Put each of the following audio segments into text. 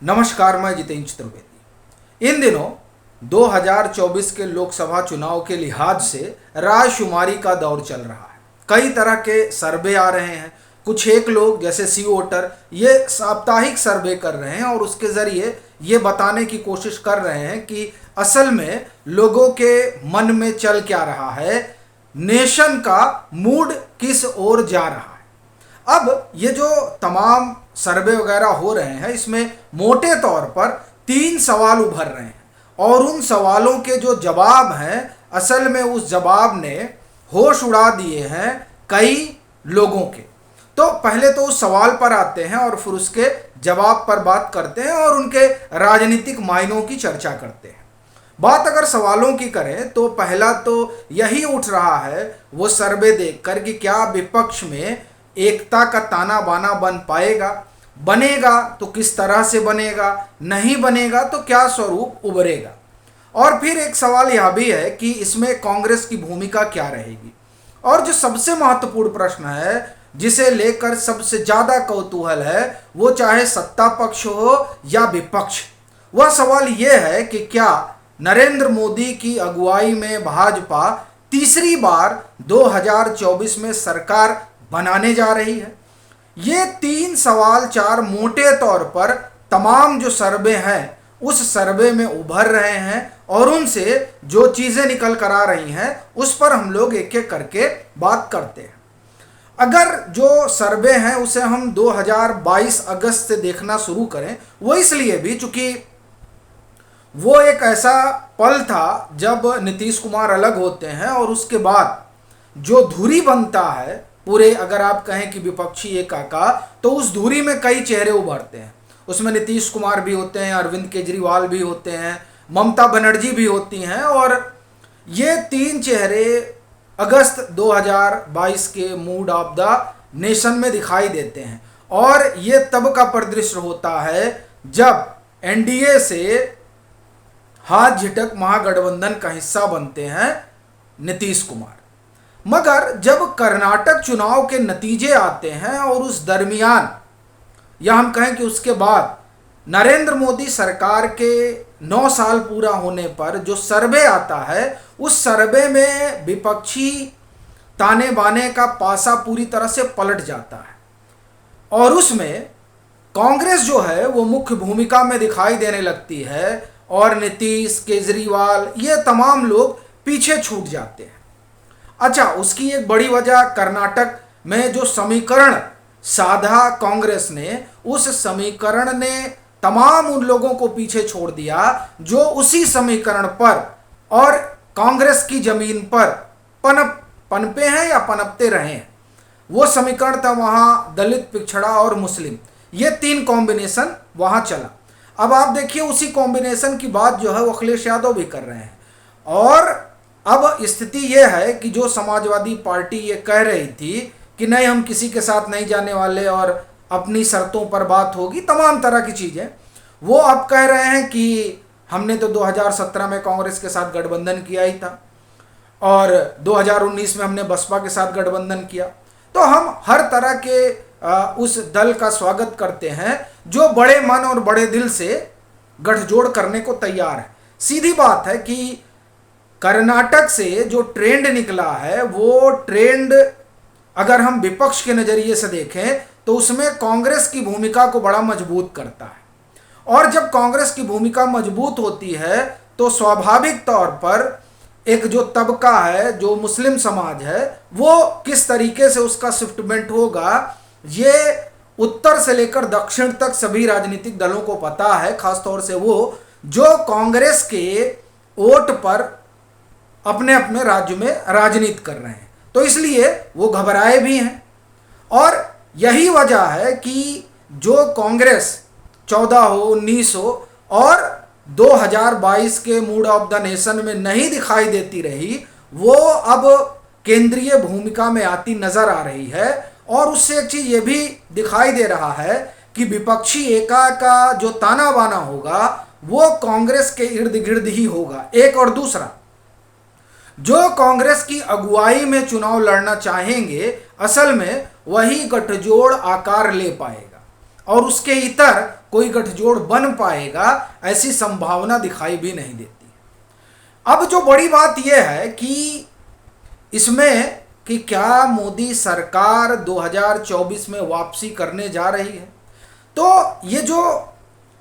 नमस्कार, मैं जितेंद्र चतुर्वेदी। इन दिनों 2024 के लोकसभा चुनाव के लिहाज से रायशुमारी का दौर चल रहा है। कई तरह के सर्वे आ रहे हैं। कुछ एक लोग जैसे सी वोटर ये साप्ताहिक सर्वे कर रहे हैं और उसके ज़रिए ये बताने की कोशिश कर रहे हैं कि असल में लोगों के मन में चल क्या रहा है, नेशन का मूड किस ओर जा रहा है। अब ये जो तमाम सर्वे वगैरह हो रहे हैं, इसमें मोटे तौर पर 3 सवाल उभर रहे हैं और उन सवालों के जो जवाब हैं, असल में उस जवाब ने होश उड़ा दिए हैं कई लोगों के। तो पहले तो उस सवाल पर आते हैं और फिर उसके जवाब पर बात करते हैं और उनके राजनीतिक मायनों की चर्चा करते हैं। बात अगर सवालों की करें तो पहला तो यही उठ रहा है वो सर्वे देखकर कि क्या विपक्ष में एकता का ताना बाना बन पाएगा, बनेगा तो किस तरह से बनेगा, नहीं बनेगा तो क्या स्वरूप उभरेगा। और फिर एक सवाल यह भी है कि इसमें कांग्रेस की भूमिका क्या रहेगी। और जो सबसे महत्वपूर्ण प्रश्न है, जिसे लेकर सबसे ज्यादा कौतूहल है, वो चाहे सत्ता पक्ष हो या विपक्ष, वह सवाल यह है कि क्या नरेंद्र मोदी की अगुवाई में भाजपा तीसरी बार 2024 में सरकार बनाने जा रही है। ये 3 सवाल 4 मोटे तौर पर तमाम जो सर्वे हैं उस सर्वे में उभर रहे हैं और उनसे जो चीजें निकल कर आ रही हैं उस पर हम लोग एक एक करके बात करते हैं। अगर जो सर्वे हैं उसे हम 2022 अगस्त से देखना शुरू करें, वो इसलिए भी चूंकि वो एक ऐसा पल था जब नीतीश कुमार अलग होते हैं और उसके बाद जो धुरी बनता है पूरे, अगर आप कहें कि विपक्षी एका का, तो उस धुरी में कई चेहरे उभरते हैं। उसमें नीतीश कुमार भी होते हैं, अरविंद केजरीवाल भी होते हैं, ममता बनर्जी भी होती हैं और ये 3 चेहरे अगस्त 2022 के मूड ऑफ द नेशन में दिखाई देते हैं। और ये तब का परिदृश्य होता है जब एनडीए से हाथ झिटक महागठबंधन का हिस्सा बनते हैं नीतीश कुमार। मगर जब कर्नाटक चुनाव के नतीजे आते हैं और उस दरमियान, या हम कहें कि उसके बाद, नरेंद्र मोदी सरकार के 9 साल पूरा होने पर जो सर्वे आता है, उस सर्वे में विपक्षी ताने बाने का पासा पूरी तरह से पलट जाता है और उसमें कांग्रेस जो है वो मुख्य भूमिका में दिखाई देने लगती है और नीतीश, केजरीवाल, ये तमाम लोग पीछे छूट जाते हैं। अच्छा, उसकी एक बड़ी वजह कर्नाटक में जो समीकरण साधा कांग्रेस ने, उस समीकरण ने तमाम उन लोगों को पीछे छोड़ दिया जो उसी समीकरण पर और कांग्रेस की जमीन पर पनपे हैं या पनपते रहे हैं। वो समीकरण था वहाँ दलित, पिछड़ा और मुस्लिम, ये 3 कॉम्बिनेशन वहाँ चला। अब आप देखिए उसी कॉम्बिनेशन की बात जो है वो अखिलेश यादव भी कर रहे हैं। और अब स्थिति यह है कि जो समाजवादी पार्टी ये कह रही थी कि नहीं हम किसी के साथ नहीं जाने वाले और अपनी शर्तों पर बात होगी, तमाम तरह की चीज़ें, वो अब कह रहे हैं कि हमने तो 2017 में कांग्रेस के साथ गठबंधन किया ही था और 2019 में हमने बसपा के साथ गठबंधन किया, तो हम हर तरह के उस दल का स्वागत करते हैं जो बड़े मन और बड़े दिल से गठजोड़ करने को तैयार है। सीधी बात है कि कर्नाटक से जो ट्रेंड निकला है वो ट्रेंड अगर हम विपक्ष के नज़रिए से देखें तो उसमें कांग्रेस की भूमिका को बड़ा मजबूत करता है। और जब कांग्रेस की भूमिका मजबूत होती है तो स्वाभाविक तौर पर एक जो तबका है, जो मुस्लिम समाज है, वो किस तरीके से उसका शिफ्टमेंट होगा, ये उत्तर से लेकर दक्षिण तक सभी राजनीतिक दलों को पता है। खासतौर से वो जो कांग्रेस के वोट पर अपने अपने राज्य में राजनीति कर रहे हैं, तो इसलिए वो घबराए भी हैं। और यही वजह है कि जो कांग्रेस 14 हो, 19 हो और 2022 के मूड ऑफ द नेशन में नहीं दिखाई देती रही, वो अब केंद्रीय भूमिका में आती नजर आ रही है। और उससे एक चीज ये भी दिखाई दे रहा है कि विपक्षी एका का जो ताना बाना होगा वो कांग्रेस के इर्द गिर्द ही होगा। एक और दूसरा, जो कांग्रेस की अगुवाई में चुनाव लड़ना चाहेंगे, असल में वही गठजोड़ आकार ले पाएगा और उसके इतर कोई गठजोड़ बन पाएगा, ऐसी संभावना दिखाई भी नहीं देती। अब जो बड़ी बात यह है कि इसमें कि क्या मोदी सरकार 2024 में वापसी करने जा रही है। तो ये जो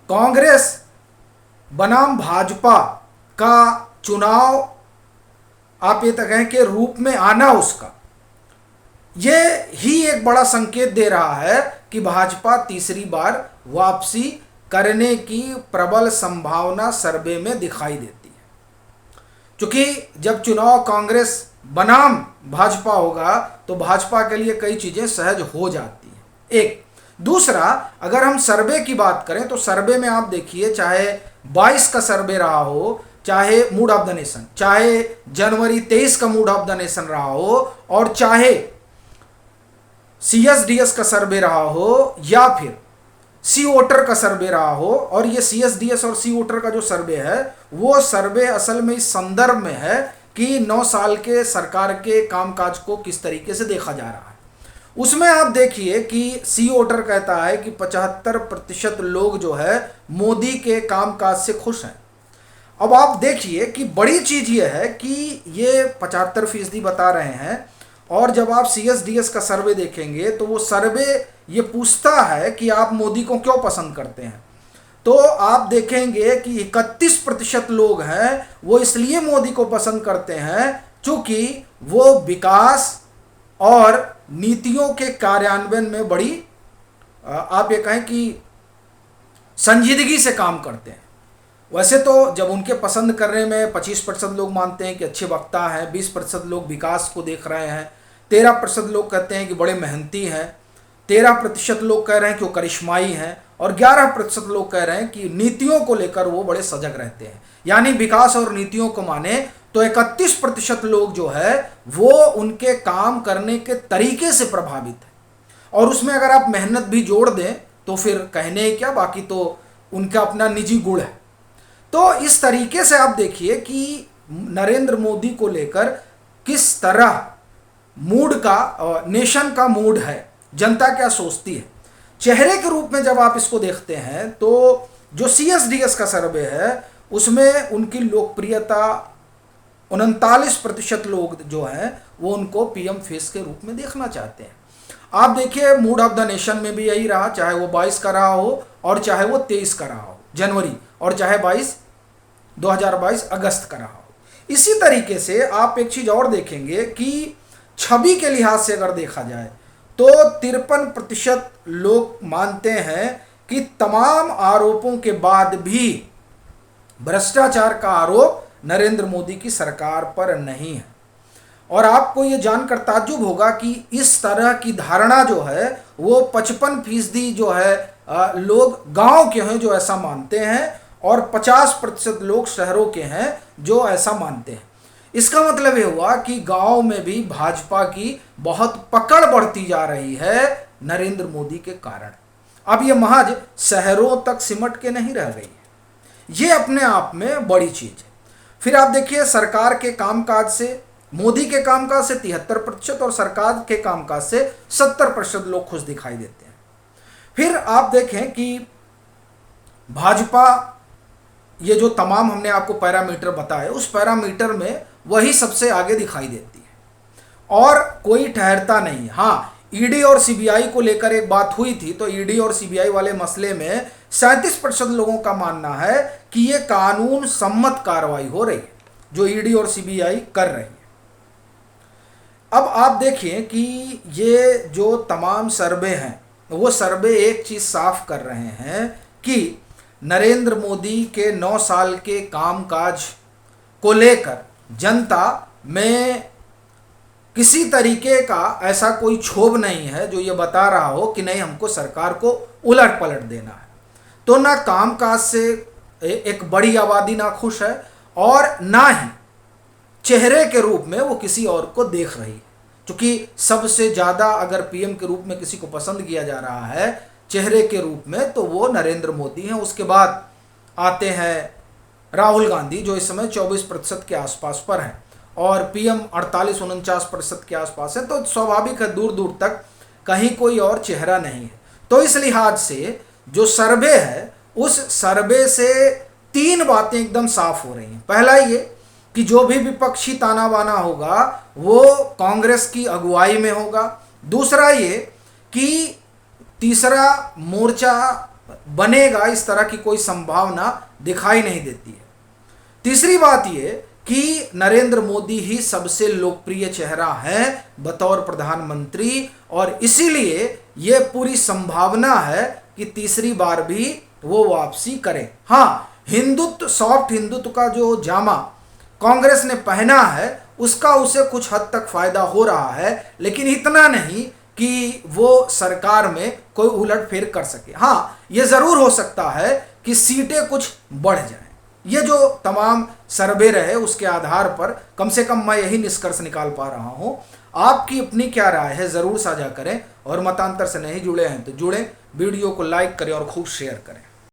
कांग्रेस बनाम भाजपा का चुनाव आप ये तो कहें कि रूप में आना, उसका ये ही एक बड़ा संकेत दे रहा है कि भाजपा तीसरी बार वापसी करने की प्रबल संभावना सर्वे में दिखाई देती है। क्योंकि जब चुनाव कांग्रेस बनाम भाजपा होगा तो भाजपा के लिए कई चीजें सहज हो जाती हैं। एक दूसरा, अगर हम सर्वे की बात करें तो सर्वे में आप देखिए, चाहे 22 का सर्वे रहा हो, चाहे मूड ऑफ द नेशन, चाहे जनवरी 23 का मूड ऑफ द नेशन रहा हो, और चाहे CSDS का सर्वे रहा हो, या फिर सी वोटर का सर्वे रहा हो, और ये CSDS और सी वोटर का जो सर्वे है वो सर्वे असल में इस संदर्भ में है कि 9 साल के सरकार के कामकाज को किस तरीके से देखा जा रहा है। उसमें आप देखिए कि सी वोटर कहता है कि 75% लोग जो है मोदी के कामकाज से खुश हैं। अब आप देखिए कि बड़ी चीज ये है कि ये 75% बता रहे हैं, और जब आप CSDS का सर्वे देखेंगे तो वो सर्वे ये पूछता है कि आप मोदी को क्यों पसंद करते हैं, तो आप देखेंगे कि 31% लोग हैं वो इसलिए मोदी को पसंद करते हैं क्योंकि वो विकास और नीतियों के कार्यान्वयन में बड़ी आप ये कहें कि संजीदगी से काम करते हैं। वैसे तो जब उनके पसंद करने में 25% लोग मानते हैं कि अच्छे वक्ता हैं, 20% लोग विकास को देख रहे हैं, 13% लोग कहते हैं कि बड़े मेहनती हैं, 13% लोग कह रहे हैं कि वो करिश्माई हैं, और 11% लोग कह रहे हैं कि नीतियों को लेकर वो बड़े सजग रहते हैं। यानी विकास और नीतियों को माने तो 31% लोग जो है वो उनके काम करने के तरीके से प्रभावित है, और उसमें अगर आप मेहनत भी जोड़ दें तो फिर कहने क्या, बाकी तो उनका अपना निजी गुण है। तो इस तरीके से आप देखिए कि नरेंद्र मोदी को लेकर किस तरह मूड का, नेशन का मूड है, जनता क्या सोचती है। चेहरे के रूप में जब आप इसको देखते हैं तो जो CSDS का सर्वे है उसमें उनकी लोकप्रियता 39% लोग जो हैं वो उनको PM फेस के रूप में देखना चाहते हैं। आप देखिए मूड ऑफ द नेशन में भी यही रहा, चाहे वो 22 का रहा हो और चाहे वो 23 का रहा हो जनवरी, और चाहे 2022 अगस्त का रहा हो। इसी तरीके से आप एक चीज और देखेंगे कि छवि के लिहाज से अगर देखा जाए तो 53% लोग मानते हैं कि तमाम आरोपों के बाद भी भ्रष्टाचार का आरोप नरेंद्र मोदी की सरकार पर नहीं है। और आपको ये जानकर ताज्जुब होगा कि इस तरह की धारणा जो है वो 55% जो है लोग गांव के हैं जो ऐसा मानते हैं, और 50% लोग शहरों के हैं जो ऐसा मानते हैं। इसका मतलब ये हुआ कि गांव में भी भाजपा की बहुत पकड़ बढ़ती जा रही है नरेंद्र मोदी के कारण। अब ये महज शहरों तक सिमट के नहीं रह गई है, ये अपने आप में बड़ी चीज है। फिर आप देखिए सरकार के कामकाज से, मोदी के कामकाज से 73% और सरकार के कामकाज से 70% लोग खुश दिखाई देते हैं। फिर आप देखें कि भाजपा, ये जो तमाम हमने आपको पैरामीटर बताए उस पैरामीटर में वही सबसे आगे दिखाई देती है और कोई ठहरता नहीं। हाँ, ईडी और सीबीआई को लेकर एक बात हुई थी, तो ईडी और सीबीआई वाले मसले में 37% लोगों का मानना है कि ये कानून सम्मत कार्रवाई हो रही है जो ईडी और सीबीआई कर रही है। अब आप देखें कि ये जो तमाम सर्वे हैं वो सर्वे एक चीज साफ कर रहे हैं कि नरेंद्र मोदी के 9 साल के कामकाज को लेकर जनता में किसी तरीके का ऐसा कोई क्षोभ नहीं है जो ये बता रहा हो कि नहीं हमको सरकार को उलट पलट देना है। तो ना कामकाज से एक बड़ी आबादी ना खुश है और ना ही चेहरे के रूप में वो किसी और को देख रही है, क्योंकि सबसे ज़्यादा अगर पीएम के रूप में किसी को पसंद किया जा रहा है चेहरे के रूप में तो वो नरेंद्र मोदी हैं। उसके बाद आते हैं राहुल गांधी जो इस समय 24% के आसपास पर हैं और पीएम 48-49% के आसपास है। तो स्वाभाविक है दूर दूर तक कहीं कोई और चेहरा नहीं है। तो इस लिहाज से जो सर्वे है, उस सर्वे से 3 बातें एकदम साफ हो रही हैं। पहला ये कि जो भी विपक्षी ताना बाना होगा वो कांग्रेस की अगुवाई में होगा। दूसरा ये कि तीसरा मोर्चा बनेगा, इस तरह की कोई संभावना दिखाई नहीं देती है। तीसरी बात ये कि नरेंद्र मोदी ही सबसे लोकप्रिय चेहरा है बतौर प्रधानमंत्री, और इसीलिए ये पूरी संभावना है कि तीसरी बार भी वो वापसी करें। हाँ, हिंदुत्व, सॉफ्ट हिंदुत्व का जो जामा कांग्रेस ने पहना है उसका उसे कुछ हद तक फायदा हो रहा है, लेकिन इतना नहीं कि वो सरकार में कोई उलटफेर कर सके। हाँ, ये जरूर हो सकता है कि सीटें कुछ बढ़ जाएं। ये जो तमाम सर्वे रहे उसके आधार पर कम से कम मैं यही निष्कर्ष निकाल पा रहा हूं। आपकी अपनी क्या राय है जरूर साझा करें, और मतांतर से नहीं जुड़े हैं तो जुड़ें, वीडियो को लाइक करें और खूब शेयर करें।